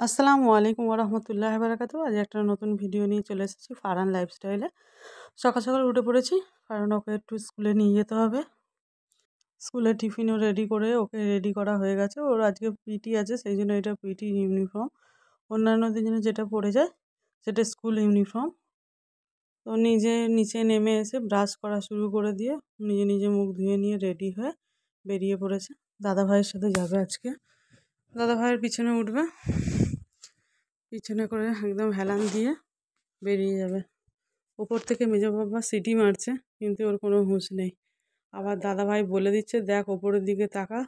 আসসালামু আলাইকুম ওরহমতুল্লাহি বারাকাতুহু। আজ একটা নতুন ভিডিও নিয়ে চলে এসেছি ফারহান লাইফস্টাইলে। সকাল সকাল উঠে পড়েছি, কারণ ওকে একটু স্কুলে নিয়ে যেতে হবে। স্কুলে টিফিনও রেডি করে ওকে রেডি করা হয়ে গেছে। ওর আজকে পিটি আছে, সেই জন্য এটা পিটি ইউনিফর্ম। অন্যান্য দিনে যেটা পরে যায় সেটা স্কুল ইউনিফর্ম। তো নিচে নেমে এসে ব্রাশ করা শুরু করে দিয়ে নিজে নিজে মুখ ধুয়ে নিয়ে রেডি হয়ে বেরিয়ে পড়েছে। দাদা ভাইয়ের সাথে যাবে আজকে। দাদা ভাইয়ের পিছনে উঠবে, পিছনে করে একদম হেলান দিয়ে বেরিয়ে যাবে। ওপর থেকে মেজো বাবা সিটি মারছে, কিন্তু ওর কোনো হুঁশ নেই। আবার দাদাভাই বলে দিচ্ছে, দেখ ওপরের দিকে তাকা।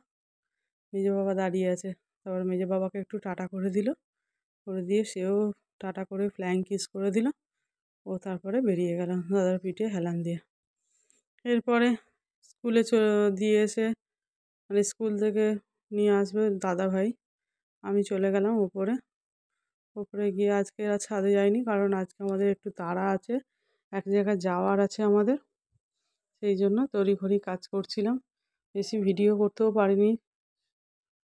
মেজো বাবা দাঁড়িয়ে আছে। তারপর মেজো বাবাকে একটু টাটা করে দিল, করে দিয়ে সেও টাটা করে ফ্লাইং কিস করে দিল। ও তারপরে বেরিয়ে গেল দাদার পিঠে হেলান দিয়ে। এরপরে স্কুলে দিয়ে এসে, মানে স্কুল থেকে নিয়ে আসবে দাদাভাই। আমি চলে গেলাম ওপরে। গিয়ে আজকে আর ছাদে যাইনি, কারণ আজকে আমাদের একটু তাড়া আছে, এক জায়গায় যাওয়ার আছে আমাদের। সেই জন্য তড়িঘড়ি কাজ করছিলাম, বেশি ভিডিও করতেও পারিনি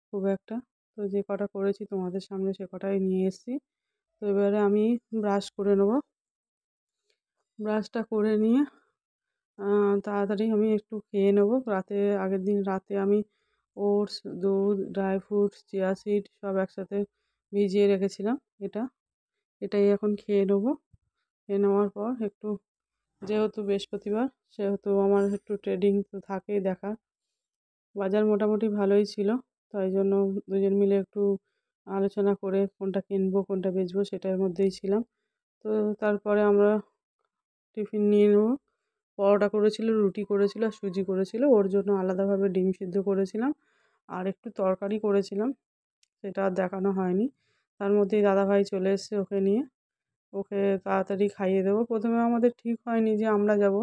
খুব একটা। তো যে কটা করেছি তোমাদের সামনে সে কটাই নিয়ে এসেছি। তো এবারে আমি ব্রাশ করে নেব। ব্রাশটা করে নিয়ে তাড়াতাড়ি আমি একটু খেয়ে নেব। আগের দিন রাতে আমি ওটস, দুধ, ড্রাই ফ্রুটস, চিয়া সিড সব একসাথে ভিজিয়ে রেখেছিলাম। এটাই এখন খেয়ে নেবো। খেয়ে নেওয়ার পর একটু, যেহেতু বৃহস্পতিবার সেহেতু আমার একটু ট্রেডিং তো থাকেই দেখা। বাজার মোটামুটি ভালোই ছিল, তাই জন্য দুজন মিলে একটু আলোচনা করে কোনটা কিনবো কোনটা বেচবো সেটার মধ্যেই ছিলাম। তো তারপরে আমরা টিফিন নিয়ে নেবো। পরোটা করেছিল, রুটি করেছিল, সুজি করেছিল। ওর জন্য আলাদাভাবে ডিম সিদ্ধ করেছিলাম, আর একটু তরকারি করেছিলাম, সেটা আর দেখানো হয়নি। তার মধ্যেই দাদাভাই চলে এসেছে ওকে নিয়ে। ওকে তাড়াতাড়ি খাইয়ে দেবো। প্রথমে আমাদের ঠিক হয়নি যে আমরা যাব,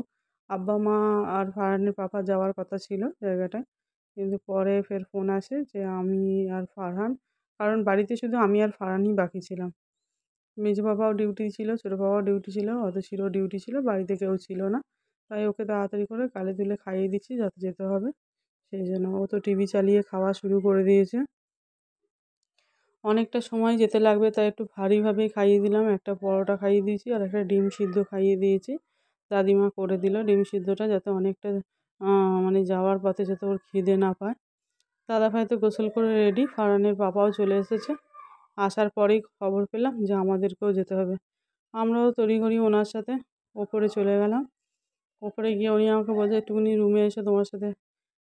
আব্বা মা আর ফারহানের পাপা যাওয়ার কথা ছিল জায়গাটায়, কিন্তু পরে ফের ফোন আসে যে আমি আর ফারহান, কারণ বাড়িতে শুধু আমি আর ফারহানই বাকি ছিলাম। মেজো বাবাও ডিউটি ছিল, ছোটো বাবাও ডিউটি ছিল, অতসিরও ডিউটি ছিল, বাড়িতে কেউ ছিল না। তাই ওকে তাড়াতাড়ি করে গালে তুলে খাইয়ে দিচ্ছি, যাতে যেতে হবে সেই জন্য। ও তো টিভি চালিয়ে খাওয়া শুরু করে দিয়েছে। অনেকটা সময় যেতে লাগবে, তাই একটু ভারীভাবেই খাইয়ে দিলাম। একটা পরোটা খাইয়ে দিয়েছি আর একটা ডিম সিদ্ধ খাইয়ে দিয়েছি। দাদিমা করে দিল ডিম সিদ্ধটা, যাতে অনেকটা মানে যাওয়ার পথে যাতে ওর খিদে না পায়। দাদাভাই তো গোসল করে রেডি, ফারহানের পাপাও চলে এসেছে। আসার পরেই খবর পেলাম যে আমাদেরকেও যেতে হবে। আমরাও তড়িঘড়ি ওনার সাথে ওপরে চলে গেলাম। ওপরে গিয়ে উনি আমাকে বলছে, একটুখানি রুমে এসে তোমার সাথে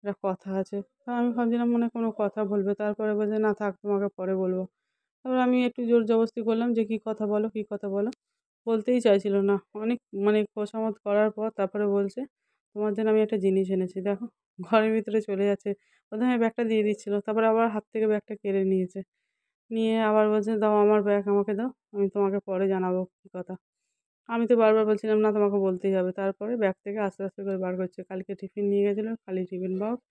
একটা কথা আছে। তা আমি ভাবছিলাম মনে হয় কোনো কথা বলবে, তারপরে বলছে না থাক, তোমাকে পরে বলবো। তারপর আমি একটু জোর জবরদস্তি করলাম যে কী কথা বলো, কী কথা বলো। বলতেই চাইছিল না। অনেক মানে খোশামত করার পর তারপরে বলছে, তোমার জন্য আমি একটা জিনিস এনেছি। দেখো, ঘরের ভিতরে চলে যাচ্ছে। প্রথমে ব্যাগটা দিয়ে দিচ্ছিল, তারপরে আবার হাত থেকে ব্যাগটা কেড়ে নিয়েছে। নিয়ে আবার বলছে, দাও আমার ব্যাগ আমাকে দাও, আমি তোমাকে পরে জানাবো কী কথা। আমি তো বারবার বলছিলাম না, তোমাকে বলতেই হবে। তারপরে ব্যাগ থেকে আস্তে আস্তে করে বার করছে। কালকে টিফিন নিয়ে গেছিলো, খালি টিফিন বক্স,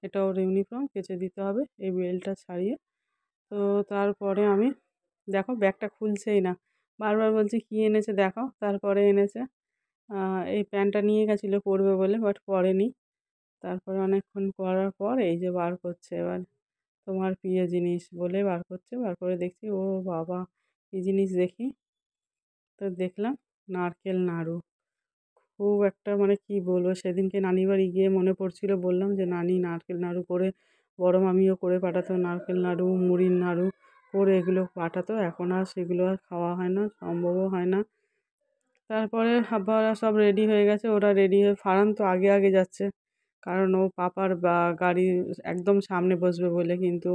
এটা ওর ইউনিফর্ম, কেচে দিতে হবে এই বেল্টটা ছাড়িয়ে। তো তারপরে আমি, দেখো ব্যাগটা খুলছেই না, বারবার বলছি কী এনেছে দেখাও। তারপরে এনেছে এই প্যান্টটা নিয়ে গেছিলো পরবে বলে, বাট পরেনি। তারপরে অনেকক্ষণ করার পর এই যে বার করছে এবার, তোমার প্রিয় জিনিস বলে বার করছে। বার করে দেখছি, ও বাবা কী জিনিস দেখি। তো দেখলাম নারকেল নাড়ু। খুব একটা মানে কি বলবো, সেদিনকে নানি বাড়ি গিয়ে মনে পড়ছিল, বললাম যে নানি নারকেল নাড়ু করে, বড় মামিও করে পাঠাতো নারকেল নাড়ু, মুড়ির নাড়ু করে এগুলো পাঠাতো। এখন আর সেগুলো আর খাওয়া হয় না, সম্ভবও হয় না। তারপরে আব্বারা সব রেডি হয়ে গেছে। ওরা রেডি হয়ে, ফারহান তো আগে আগে যাচ্ছে, কারণ ও পাপার গাড়ি একদম সামনে বসবে বলে। কিন্তু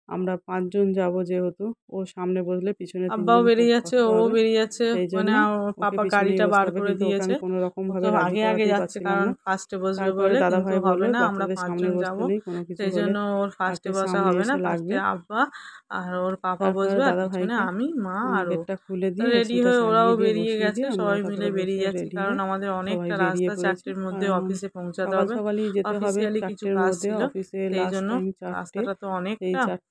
আমরা 5 জন যাব যেহেতু, ও সামনে বসলে পিছনে 3 আব্বাও জনের খুব বেরিয়ে যাচ্ছে, কষ্ট ও হবে। বেরিয়ে যাচ্ছে, সেই মানে জন্য ওকে পাপা পিছনেই গাড়িটা বসতে বার হবে, করে কিন্তু ওকে দিয়েছে। আমি কোনো রকম ও তো ভাবে রাজি আগে আগে করাতেই যাচ্ছে, পারছিলাম কারণ না। ফার্স্টে বসবে তারপরে বলে, কিন্তু দাদাভাই বলল, হবে না, আমরা বাচ্চাদের সামনে 5 জন যাব। বসতে নেই, কোনো কিছু সেই হলে জন্য ওর ফার্স্টে তাকে বসা সামনে হবে না, এসে ফার্স্টে লাগবে। আব্বা আর ওর পাপা তারপরে বসবে, আর পিছনে দাদাভাইকে আমি, মা আর ও। গেটটা খুলে তো দিয়ে রেডি এসিটা হয়ে ওরাও চালিয়ে দিয়ে বেরিয়ে বসিয়ে গেছে, দিয়ে আমরা সবাই মিলে তারপরে বসে বেরিয়ে যাচ্ছি, রেডি কারণ হয়ে আমাদের সবাই অনেকটা বেরিয়ে রাস্তা, পড়েছি। 4টের মধ্যে কারণ অফিসে পৌঁছাতে সকাল হবে। সকালই যেতে হবে, অফিসিয়ালি কিছু 4টের কাজ মধ্যে ছিল, অফিসে সেই লাস্ট জন্য টাইম 4টে। রাস্তাটা তো সেই অনেকটা।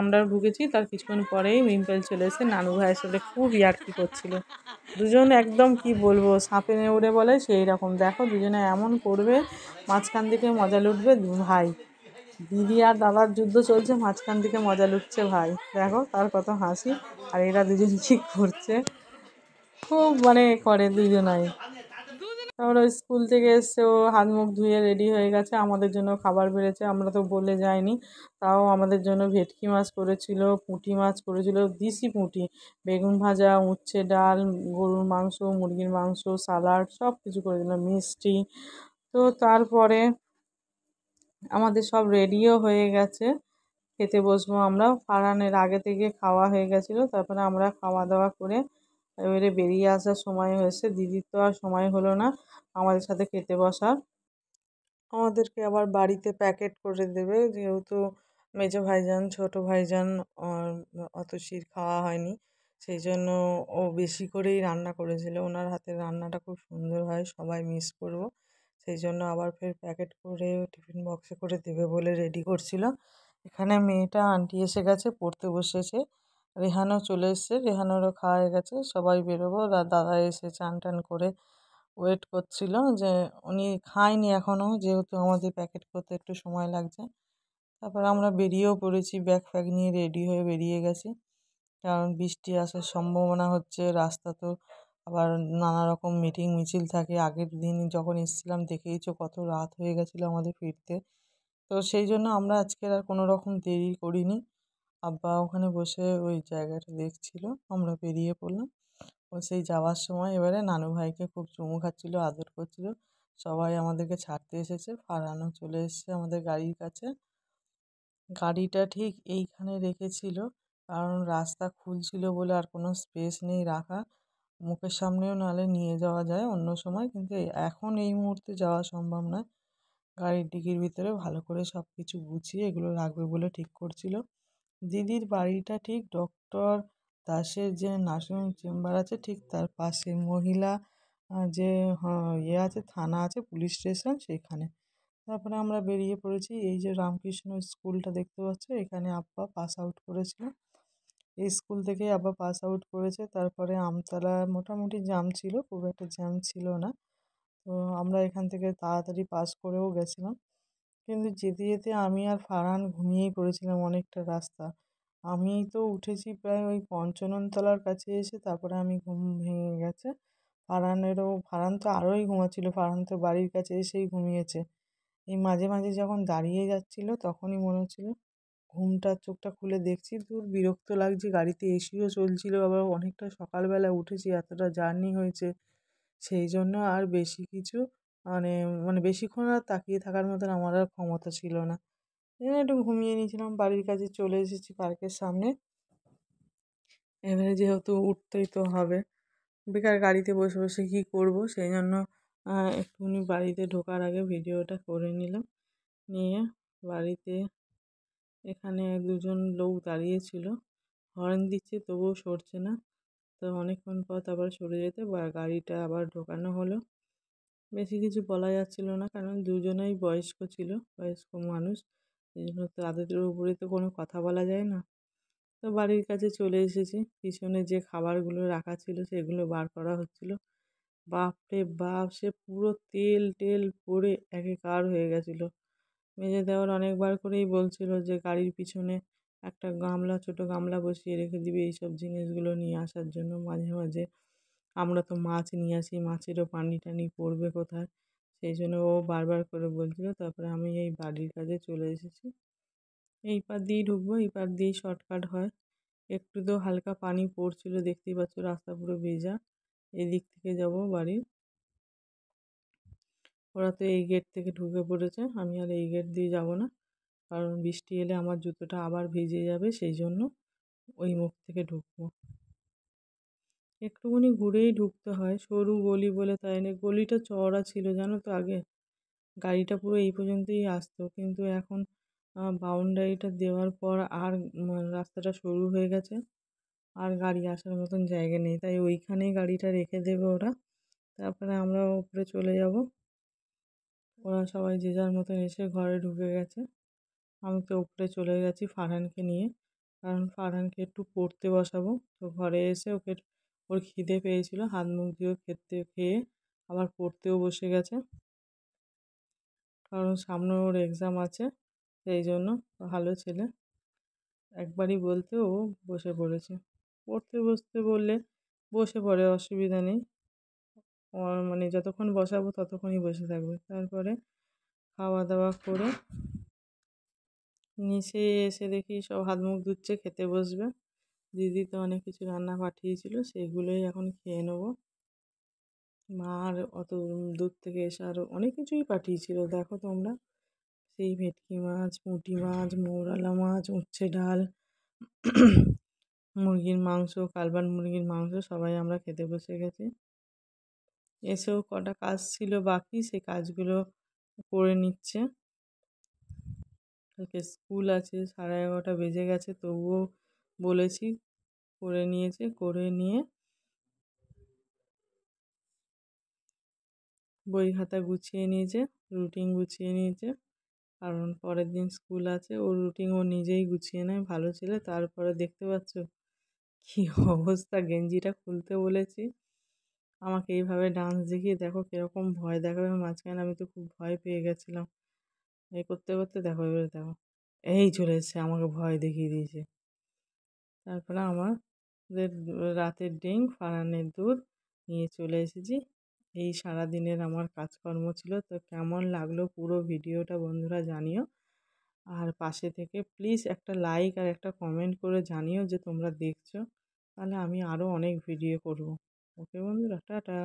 আমরা ঢুকেছি, তার কিছুক্ষণ পরেই রিম্পেল চলে এসে নানু ভাইয়ের সাথে খুব ইয়ার্কি করছিল। দুজন একদম কি বলবো, সাপে নেউড়ে বলে সেই রকম। দেখো দুজনে এমন করবে, মাঝখান থেকে মজা লুটবে ভাই। দিদি আর দাদার যুদ্ধ চলছে, মাঝখান থেকে মজা লুটছে ভাই। দেখো তার কত হাসি। আর এরা দুজন কি করছে, খুব মানে করে দুজনাই। তারপরে ওই স্কুল থেকে এসছে, ও হাত মুখ ধুয়ে রেডি হয়ে গেছে, আমাদের জন্য খাবার বেড়েছে, আমরা তো বলে যাইনি। তাও আমাদের জন্য ভেটকি মাছ করেছিল, পুঁটি মাছ করেছিল, দিশি পুঁটি, বেগুন ভাজা, উচ্ছে ডাল, গরুর মাংস, মুরগির মাংস, সালাড, সব কিছু করেছিল, মিষ্টি। তো তারপরে আমাদের সব রেডিও হয়ে গেছে, খেতে বসবো আমরা। ফারহানের আগে থেকে খাওয়া হয়ে গেছিলো, তারপরে আমরা খাওয়া দাওয়া করে এবারে বেরিয়ে আসার সময় হয়েছে। দিদির তো আর সময় হলো না আমাদের সাথে খেতে বসার। আমাদেরকে আবার বাড়িতে প্যাকেট করে দেবে, যেহেতু মেজো ভাইজান ছোট ভাইজান অতসীর খাওয়া হয়নি, সেই জন্য ও বেশি করেই রান্না করেছিল। ওনার হাতের রান্নাটা খুব সুন্দর হয়, সবাই মিস করবো। সেই জন্য আবার ফের প্যাকেট করে টিফিন বক্সে করে দেবে বলে রেডি করছিল। এখানে মেয়েটা আন্টি এসে গেছে, পড়তে বসেছে। রেহানও চলে এসছে, রেহানেরও খাওয়া হয়ে গেছে, সবাই বেরোবো। দাদা এসে চান টান করে ওয়েট করছিল, যে উনি খায়নি এখনও, যেহেতু আমাদের প্যাকেট করতে একটু সময় লাগছে। তারপর আমরা বেরিয়েও পড়েছি, ব্যাগ ফ্যাগ নিয়ে রেডি হয়ে বেরিয়ে গেছি, কারণ বৃষ্টি আসার সম্ভাবনা হচ্ছে। রাস্তা তো আবার নানা রকম মিটিং মিছিল থাকে। আগের দিন যখন এসেছিলাম দেখেইছো কত রাত হয়ে গেছিলো আমাদের ফিরতে। তো সেই জন্য আমরা আজকের আর কোনো রকম দেরি করিনি। আব্বা ওখানে বসে ওই জায়গাটা দেখছিল, আমরা বেরিয়ে পড়লাম। ও সেই যাওয়ার সময় এবারে নানু ভাইকে খুব চুমু খাচ্ছিল, আদর করছিল। সবাই আমাদেরকে ছাড়তে এসেছে, ফারহানও চলে এসেছে আমাদের গাড়ির কাছে। গাড়িটা ঠিক এইখানে রেখেছিল, কারণ রাস্তা খুলছিল বলে আর কোনো স্পেস নেই রাখা। মুখের সামনেও নাহলে নিয়ে যাওয়া যায় অন্য সময়, কিন্তু এখন এই মুহূর্তে যাওয়া সম্ভব নয়। গাড়ির ডিকির ভিতরে ভালো করে সব কিছু গুছিয়ে এগুলো রাখবে বলে ঠিক করছিল। দিদির বাড়িটা ঠিক ডক্টর দাসের যে নার্সিং চেম্বার আছে ঠিক তার পাশে, মহিলা যে ইয়ে আছে, থানা আছে, পুলিশ স্টেশন, সেখানে। তারপরে আমরা বেরিয়ে পড়েছি। এই যে রামকৃষ্ণ স্কুলটা দেখতে পাচ্ছ, এখানে আব্বা পাস আউট করেছিল। এই স্কুল থেকেই আব্বা পাস আউট করেছে। তারপরে আমতলা মোটামুটি জ্যাম ছিল, খুব একটা জ্যাম ছিল না। তো আমরা এখান থেকে তাড়াতাড়ি পাস করেও গেছিলাম। কিন্তু যেতে যেতে আমি আর ফারহান ঘুমিয়েই পড়েছিলাম অনেকটা রাস্তা। আমি তো উঠেছি প্রায় ওই পঞ্চননতলার কাছে এসে, তারপরে আমি ঘুম ভেঙে গেছে। ফারহান তো আরোই ঘুমাচ্ছিল, ফারহান তো বাড়ির কাছে এসেই ঘুমিয়েছে। এই মাঝে মাঝে যখন দাঁড়িয়ে যাচ্ছিল তখনই মনে হচ্ছিল, ঘুমটার চোখটা খুলে দেখছি দূর বিরক্ত লাগছে, গাড়িতে এসিও চলছিল, আবার অনেকটা সকালবেলা উঠেছি, এতটা জার্নি হয়েছে। সেই জন্য আর বেশি কিছু মানে মানে বেশিক্ষণ আর তাকিয়ে থাকার মতন আমার আর ক্ষমতা ছিল না। এই জন্য একটু ঘুমিয়ে নিয়েছিলাম। বাড়ির কাছে চলে এসেছি পার্কের সামনে। এবারে যেহেতু উঠতেই তো হবে, বেকার গাড়িতে বসে বসে কী করব, সেই জন্য একটুখানি বাড়িতে ঢোকার আগে ভিডিওটা করে নিলাম। নিয়ে বাড়িতে এখানে দুজন লোক দাঁড়িয়ে ছিল, হর্ন দিচ্ছে তবুও সরছে না। তো অনেকক্ষণ পর তারপর সরে যেতে গাড়িটা আবার ঢোকানো হলো। বেশি কিছু বলা যাচ্ছিল না, কারণ দুজনেই বয়স্ক ছিল, বয়স্ক মানুষ। এই জন্য তাদের উপরে তো কোনো কথা বলা যায় না। তো বাড়ির কাছে চলে এসেছি। পিছনে যে খাবারগুলো রাখা ছিল সেগুলো বার করা হচ্ছিল। বাপরে বাপ! সে পুরো তেল টেল পড়ে একাকার হয়ে গেছিলো। মেজো দেওর অনেকবার করেই বলছিল যে গাড়ির পিছনে একটা গামলা, ছোট গামলা বসিয়ে রেখে দিবি এইসব জিনিসগুলো নিয়ে আসার জন্য মাঝে মাঝে। আমরা তো মাছ নিয়ে আসি, মাছেরও পানি টানি পড়বে কোথায়, সেই জন্য ও বারবার করে বলছিল। তারপরে আমি এই বাড়ির কাছে চলে এসেছি। এই পার দিয়েই ঢুকবো, এই পার দিয়েই শর্টকাট হয়। একটু তো হালকা পানি পড়ছিল, দেখতেই পাচ্ছ রাস্তা পুরো ভেজা। এদিক থেকে যাব বাড়ির। ওরা তো এই গেট থেকে ঢুকে পড়েছে, আমি আর এই গেট দিয়ে যাব না, কারণ বৃষ্টি এলে আমার জুতোটা আবার ভিজে যাবে, সেই জন্য ওই মুখ থেকে ঢুকবো। একটুখানি ঘুরেই ঢুকতে হয়, সরু গলি বলে তাই না। গলিটা চওড়া ছিল জানো তো আগে, গাড়িটা পুরো এই পর্যন্তই আসতো, কিন্তু এখন বাউন্ডারিটা দেওয়ার পর আর রাস্তাটা সরু হয়ে গেছে, আর গাড়ি আসার মতন জায়গা নেই, তাই ওইখানেই গাড়িটা রেখে দেবে ওরা। তারপরে আমরা উপরে চলে যাব। ওরা সবাই যে যার মতন এসে ঘরে ঢুকে গেছে। আমি তো উপরে চলে গেছি ফারহানকে নিয়ে, কারণ ফারহানকে একটু পড়তে বসাবো। তো ঘরে এসে ওর খিদে পেয়েছিল, হাত মুখ দিয়ে খেয়ে আবার পড়তেও বসে গেছে, কারণ সামনে ওর এক্সাম আছে। সেই জন্য ভালো ছেলে, একবারই বলতে ও বসে পড়েছে। পড়তে বসতে বললে বসে পড়ে, অসুবিধা নেই। মানে যতক্ষণ বসাবো ততক্ষণই বসে থাকবে। তারপরে খাওয়া দাওয়া করে নিচে এসে দেখি সব হাত মুখ ধুচ্ছে, খেতে বসবে। দিদি তো অনেক কিছু রান্না পাঠিয়েছিল, সেগুলোই এখন খেয়ে নেবো। মা আর অত দূর থেকে এসে আরও অনেক কিছুই পাঠিয়েছিল, দেখো তোমরা। সেই ভেটকি মাছ, পুঁটি মাছ, মৌরলা মাছ, উচ্ছে ডাল, মুরগির মাংস, কালবান মুরগির মাংস, সবাই আমরা খেতে বসে গেছি। এসেও কটা কাজ ছিল বাকি, সেই কাজগুলো করে নিচ্ছে। কালকে স্কুল আছে, 11:30 বেজে গেছে, তবুও বলেছি করে নিয়েছে। করে নিয়ে বই খাতা গুছিয়ে নিয়েছে, রুটিন গুছিয়ে নিয়েছে, কারণ পরের দিন স্কুল আছে। ওর রুটিন ও নিজেই গুছিয়ে নেয় ভালো ছেলে। তারপরে দেখতে পাচ্ছ কী অবস্থা, গেঞ্জিটা খুলতে বলেছি, আমাকে এইভাবে ডান্স দেখিয়ে দেখো কীরকম ভয় দেখাবে মাঝখানে। আমি তো খুব ভয় পেয়ে গেছিলাম। এই করতে করতে দেখো, এবারে দেখো এই চলে এসছে, আমাকে ভয় দেখিয়ে দিয়েছে। তারপরে আমাদের রাতের ডিম ফারানের দুধ নিয়ে চলে এসেছি। এই সারাদিনের আমার কাজকর্ম ছিল। তো কেমন লাগলো পুরো ভিডিওটা বন্ধুরা জানিও। আর পাশে থেকে প্লিজ একটা লাইক আর একটা কমেন্ট করে জানিও যে তোমরা দেখছো, তাহলে আমি আরও অনেক ভিডিও করব। ওকে বন্ধুরা, টাটা।